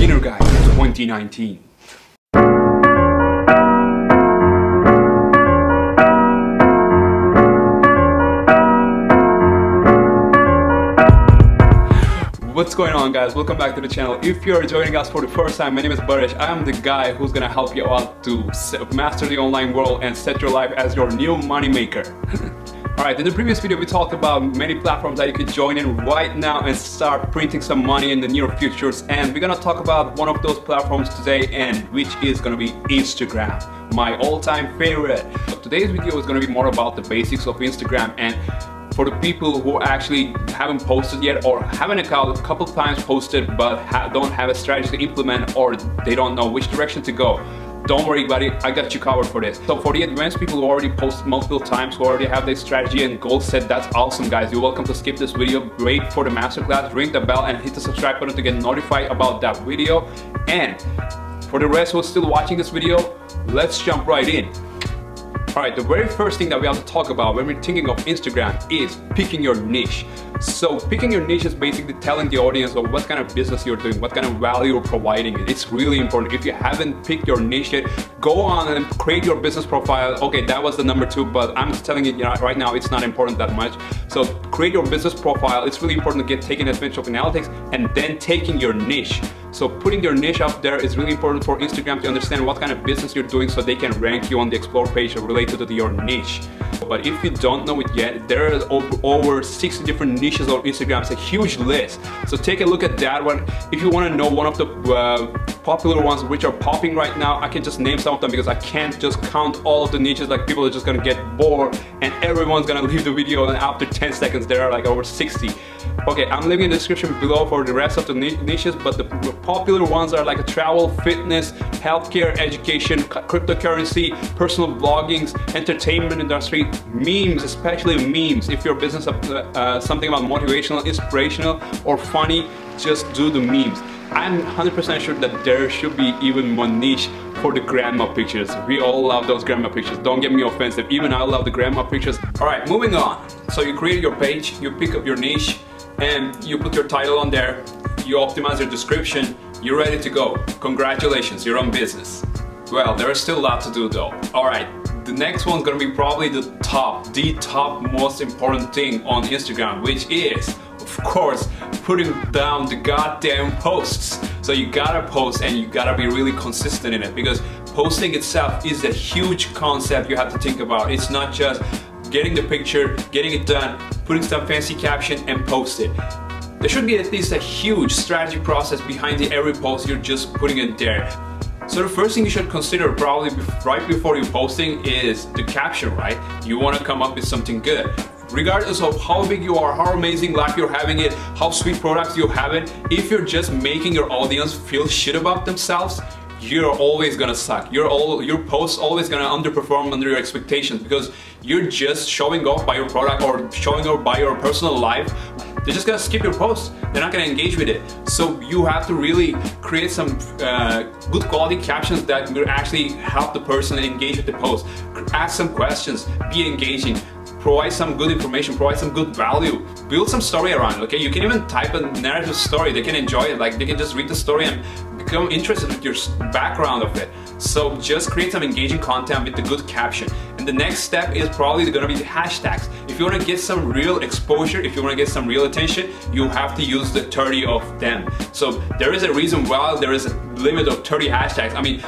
Beginner Guide 2019. What's going on, guys? Welcome back to the channel. If you're joining us for the first time, my name is Barish. I am the guy who's gonna help you out to master the online world and set your life as your new money maker. Alright, in the previous video we talked about many platforms that you could join in right now and start printing some money in the near futures, and we're gonna talk about one of those platforms today, and which is gonna be Instagram, my all-time favorite. So today's video is gonna be more about the basics of Instagram, and for the people who actually haven't posted yet or have an account a couple times posted but don't have a strategy to implement, or they don't know which direction to go, don't worry, buddy, I got you covered for this. So for the advanced people who already posted multiple times, who already have their strategy and goal set, that's awesome, guys. You're welcome to skip this video, wait for the masterclass, ring the bell and hit the subscribe button to get notified about that video. And for the rest who are still watching this video, let's jump right in. Alright, the very first thing that we have to talk about when we're thinking of Instagram is picking your niche. So picking your niche is basically telling the audience of what kind of business you're doing, what kind of value you're providing. It's really important. If you haven't picked your niche yet, go on and create your business profile. Okay, that was the number 2, but I'm just telling you, right now it's not important that much. So create your business profile. It's really important to get taking advantage of analytics and then taking your niche. So putting your niche up there is really important for Instagram to understand what kind of business you're doing so they can rank you on the explore page related to your niche. But if you don't know it yet, there are over 60 different niches on Instagram. It's a huge list. So take a look at that one. If you want to know one of the popular ones which are popping right now, I can just name some of them because I can't just count all of the niches. Like, people are just gonna get bored and everyone's gonna leave the video, and after 10 seconds there are like over 60. Okay, I'm leaving in the description below for the rest of the niches, but the popular ones are like travel, fitness, healthcare, education, cryptocurrency, personal bloggings, entertainment industry, memes, especially memes. If your business is something about motivational, inspirational, or funny, just do the memes. I'm 100% sure that there should be even one niche for the grandma pictures. We all love those grandma pictures. Don't get me offensive. Even I love the grandma pictures. Alright, moving on. So you create your page, you pick up your niche, and you put your title on there, you optimize your description, you're ready to go. Congratulations, you're on business. Well, there's still a lot to do though. Alright, the next one's gonna be probably the top most important thing on Instagram, which is, of course, putting down the goddamn posts. So you gotta post and you gotta be really consistent in it, because posting itself is a huge concept you have to think about. It's not just getting the picture, getting it done, putting some fancy caption and post it. There should be at least a huge strategy process behind every post you're just putting it there. So the first thing you should consider probably right before you're posting is the caption, right? You want to come up with something good. Regardless of how big you are, how amazing life you're having it, how sweet products you have it, if you're just making your audience feel shit about themselves, you're always gonna suck. Your posts always gonna underperform under your expectations, because you're just showing off by your product or showing off by your personal life. They're just gonna skip your post. They're not gonna engage with it. So you have to really create some good quality captions that will actually help the person engage with the post. Ask some questions, be engaging, provide some good information, provide some good value, build some story around it, okay? You can even type a narrative story. They can enjoy it, like they can just read the story and become interested with your background of it. So just create some engaging content with the good caption. And the next step is probably gonna be the hashtags. If you wanna get some real exposure, if you wanna get some real attention, you have to use the 30 of them. So there is a reason why there is a limit of 30 hashtags. I mean,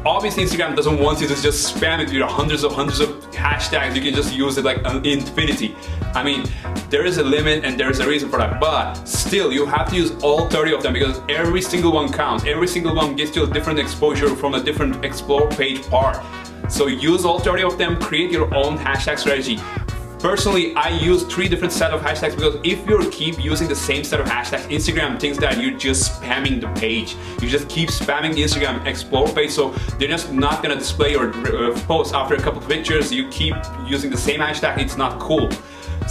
obviously Instagram doesn't want you to just spam it with hundreds of hashtags. You can just use it like infinity. I mean, there is a limit and there is a reason for that, but still you have to use all 30 of them, because every single one counts. Every single one gets you a different exposure from a different explore page part. So use all 30 of them, create your own hashtag strategy. Personally, I use 3 different set of hashtags, because if you keep using the same set of hashtags, Instagram thinks that you're just spamming the page. You just keep spamming the Instagram explore page, so they're just not gonna display your post after a couple of pictures. You keep using the same hashtag, it's not cool.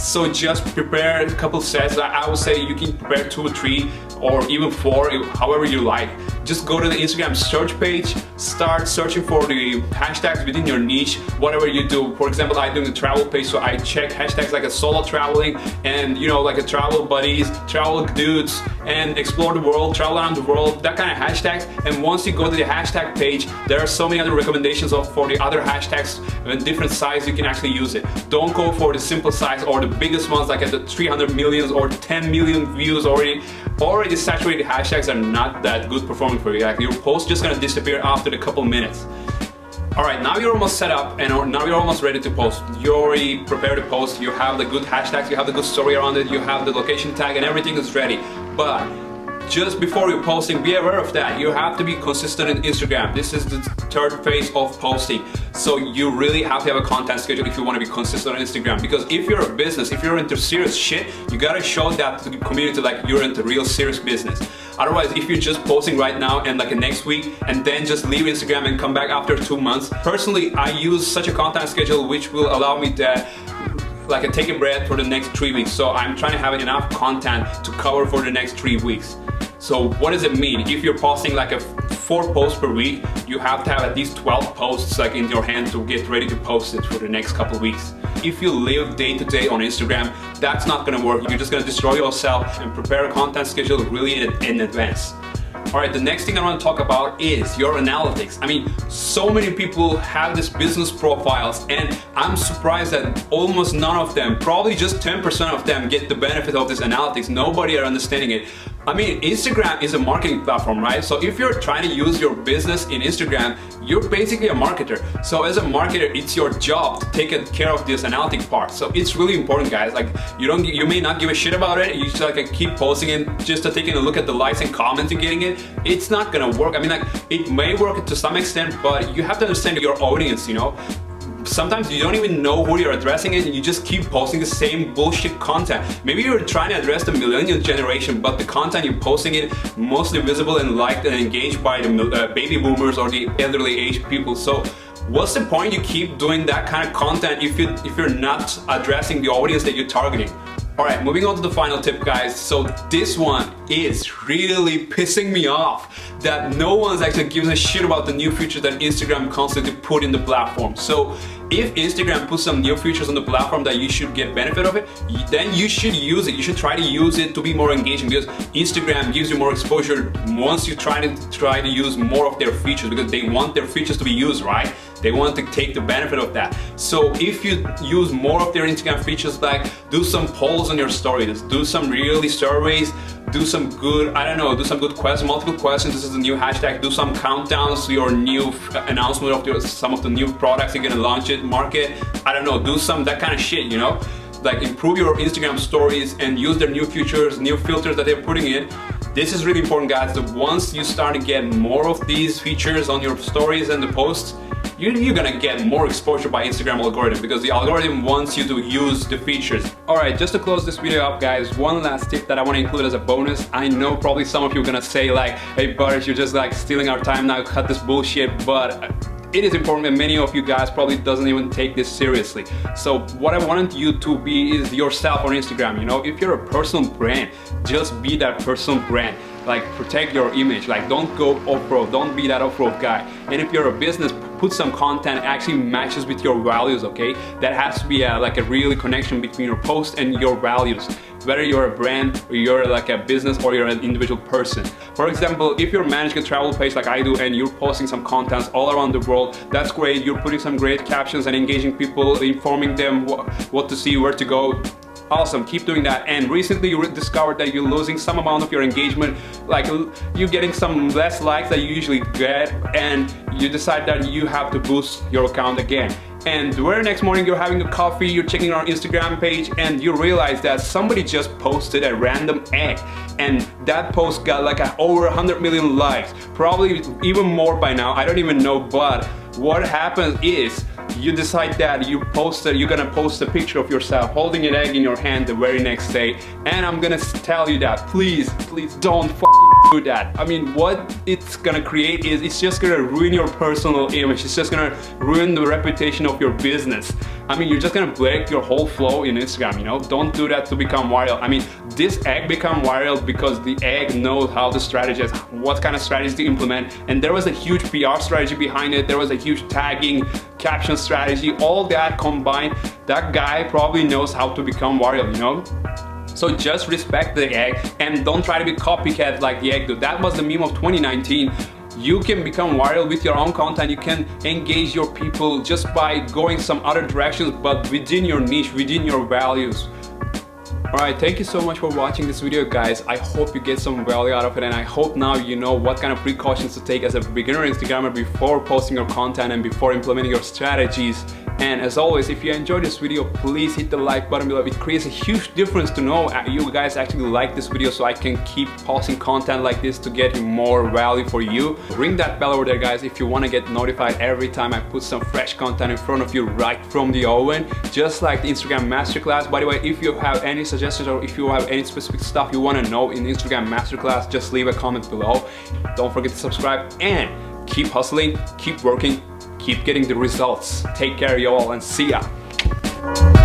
So just prepare a couple sets. I would say you can prepare 2 or 3 or even 4, however you like. Just go to the Instagram search page, start searching for the hashtags within your niche, whatever you do. For example, I do the travel page, so I check hashtags like a solo traveling and, you know, like a travel buddies, travel dudes, and explore the world, travel around the world, that kind of hashtags. And once you go to the hashtag page, there are so many other recommendations for the other hashtags and different size you can actually use it. Don't go for the simple size or the biggest ones like at the 300 million or 10 million views already saturated hashtags are not that good performing for you. Like your post just gonna disappear after a couple minutes. Alright, now you're almost set up and now you're almost ready to post. You already prepared to post, you have the good hashtags, you have the good story around it, you have the location tag and everything is ready. But just before you're posting, be aware of that. You have to be consistent in Instagram. This is the 3rd phase of posting. So you really have to have a content schedule if you want to be consistent on Instagram. Because if you're a business, if you're into serious shit, you gotta show that to the community like you're into real serious business. Otherwise, if you're just posting right now and like next week and then just leave Instagram and come back after 2 months, personally, I use such a content schedule which will allow me to like take a breath for the next 3 weeks. So I'm trying to have enough content to cover for the next 3 weeks. So what does it mean? If you're posting like a 4 posts per week, you have to have at least 12 posts like in your hand to get ready to post it for the next couple of weeks. If you live day to day on Instagram, that's not gonna work. You're just gonna destroy yourself, and prepare a content schedule really in advance. Alright, the next thing I want to talk about is your analytics. I mean, so many people have these business profiles and I'm surprised that almost none of them, probably just 10% of them get the benefit of this analytics. Nobody are understanding it. I mean, Instagram is a marketing platform, right? So if you're trying to use your business in Instagram, you're basically a marketer. So as a marketer, it's your job to take care of this analytic part. So it's really important, guys. Like you may not give a shit about it. You just like keep posting it just to taking a look at the likes and comments and getting it. It's not gonna work. I mean, like it may work to some extent, but you have to understand your audience, you know? Sometimes you don't even know who you're addressing it and you just keep posting the same bullshit content. Maybe you're trying to address the millennial generation, but the content you're posting it mostly visible and liked and engaged by the baby boomers or the elderly age people. So what's the point you keep doing that kind of content if you're not addressing the audience that you're targeting? Alright, moving on to the final tip, guys. So this one is really pissing me off, that no one's actually gives a shit about the new features that Instagram constantly put in the platform. So if Instagram puts some new features on the platform that you should get benefit of it, then you should use it. You should try to use it to be more engaging, because Instagram gives you more exposure once you try to use more of their features, because they want their features to be used, right? They want to take the benefit of that. So if you use more of their Instagram features, like do some polls on your stories, do some really surveys, do some good, I don't know, do some good questions, multiple questions. This is a new hashtag. Do some countdowns to your new announcement of some of the new products you're gonna launch it, market. I don't know, do some that kind of shit, you know? Like improve your Instagram stories and use their new features, new filters that they're putting in. This is really important, guys. That once you start to get more of these features on your stories and the posts, you're gonna get more exposure by Instagram algorithm, because the algorithm wants you to use the features. Alright, just to close this video up, guys, one last tip that I want to include as a bonus. I know probably some of you are gonna say like, hey Barish, you're just like stealing our time now, cut this bullshit, but it is important, and many of you guys probably doesn't even take this seriously. So what I want you to be is yourself on Instagram. You know, if you're a personal brand, just be that personal brand. Like protect your image, like don't go off-road, don't be that off-road guy. And if you're a business, put some content that actually matches with your values, okay? That has to be like a real connection between your post and your values. Whether you're a brand, or you're like a business, or you're an individual person. For example, if you're managing a travel page like I do and you're posting some contents all around the world, that's great. You're putting some great captions and engaging people, informing them what to see, where to go. Awesome, keep doing that. And recently you discovered that you're losing some amount of your engagement, like you're getting some less likes that you usually get, and you decide that you have to boost your account again. And the very next morning you're having a coffee, you're checking our Instagram page, and you realize that somebody just posted a random egg, and that post got like over 100 million likes, probably even more by now, I don't even know. But what happens is you decide that you're gonna post a picture of yourself holding an egg in your hand the very next day, and I'm gonna tell you that please don't do that. I mean, what it's gonna create is it's just gonna ruin your personal image. It's just gonna ruin the reputation of your business. I mean, you're just gonna break your whole flow in Instagram, you know? Don't do that to become viral. I mean, this egg become viral because the egg knows how to strategize, what kind of strategies to implement, and there was a huge PR strategy behind it. There was a huge tagging, caption strategy, all that combined. That guy probably knows how to become viral, you know? So just respect the egg and don't try to be copycat like the egg dude. That was the meme of 2019. You can become viral with your own content. You can engage your people just by going some other directions, but within your niche, within your values. Alright, thank you so much for watching this video, guys. I hope you get some value out of it, and I hope now you know what kind of precautions to take as a beginner Instagrammer before posting your content and before implementing your strategies. And as always, if you enjoyed this video, please hit the like button below. It creates a huge difference to know you guys actually like this video, so I can keep posting content like this to get more value for you. Ring that bell over there, guys, if you want to get notified every time I put some fresh content in front of you right from the oven, just like the Instagram Masterclass. By the way, if you have any suggestions or if you have any specific stuff you want to know in Instagram Masterclass, just leave a comment below. Don't forget to subscribe and keep hustling, keep working, keep getting the results. Take care, y'all, and see ya.